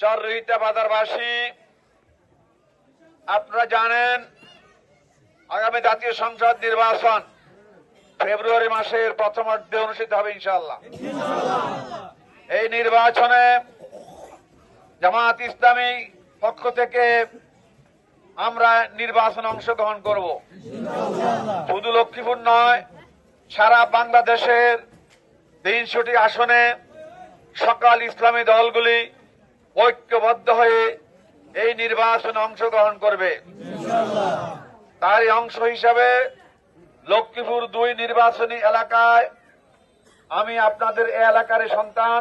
চররুইতা বাজারবাসী, আপনারা জানেন আগামী জাতীয় সংসদ নির্বাচন ফেব্রুয়ারি মাসের প্রথমার্ধে অনুষ্ঠিত হবে ইনশাআল্লাহ। এই নির্বাচনে জামাত ইসলামী পক্ষ থেকে আমরা নির্বাচনে অংশগ্রহণ করব। শুধু লক্ষ্মীপুর নয়, সারা বাংলাদেশের 300টি আসনে সকল ইসলামী দলগুলি ঐক্যবদ্ধ হয়ে এই নির্বাচনে অংশগ্রহণ করবে। তারই অংশ হিসাবে লক্ষ্মীপুর 2 নির্বাচনী এলাকায় আমি আপনাদের এই এলাকার সন্তান,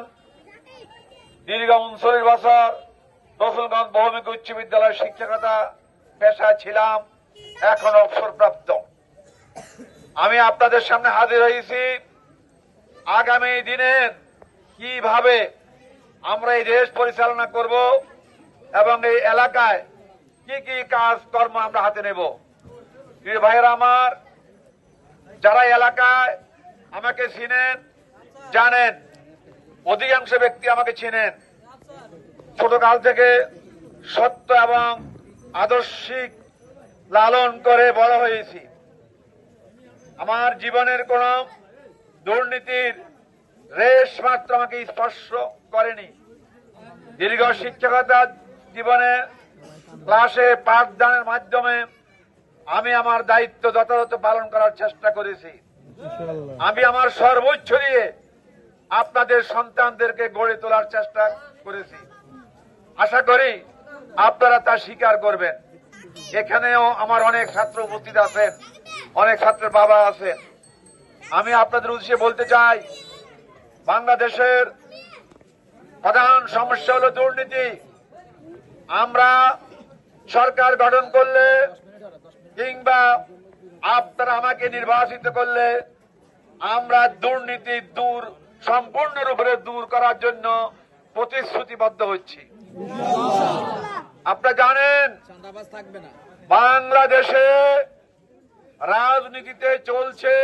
দীর্ঘ 39 বছর রসুলগঞ্জ বহুমুখী উচ্চ বিদ্যালয়ের শিক্ষকতা পেশায় ছিলাম, এখন অবসরপ্রাপ্ত। আমি আপনাদের সামনে হাজির হয়েছি আগামী দিনে কিভাবে আমরা এই দেশ পরিচালনা করব এবং এই এলাকায় কি কি কাজকর্ম আমরা হাতে নেব। প্রিয় ভাইয়েরা আমার, যারা এলাকায় আমাকে চিনেন জানেন, অধিকাংশ ব্যক্তি আমাকে চিনেন। ছোটকাল থেকে সত্য এবং আদর্শিক লালন করে বড় হয়েছি। আমার জীবনের কোন দুর্নীতির রেশ মাত্র আমাকে স্পর্শ করেনি। দীর্ঘ শিক্ষকতা জীবনে ক্লাসে পাঠদানের মাধ্যমে আমি আমার দায়িত্ব যথাযথ পালন করার চেষ্টা করেছি। আমি আমার সর্বোচ্চ দিয়ে আপনাদের সন্তানদেরকে গড়ে তোলার চেষ্টা করেছি। আশা করি আপনারা তা স্বীকার করবেন। এখানেও আমার অনেক ছাত্র উপস্থিত আছেন, অনেক ছাত্রের বাবা আছেন। আমি আপনাদের উদ্দেশ্যে বলতে চাই, বাংলাদেশের প্রধান সমস্যা হলো দুর্নীতি। আমরা সরকার গঠন করলে কিংবা আপনারা আমাকে নির্বাচিত করলে আমরা দুর্নীতি সম্পূর্ণরূপে দূর করার জন্য প্রতিশ্রুতিবদ্ধ হচ্ছি। আপনারা জানেন বাংলাদেশে রাজনীতিতে চলছে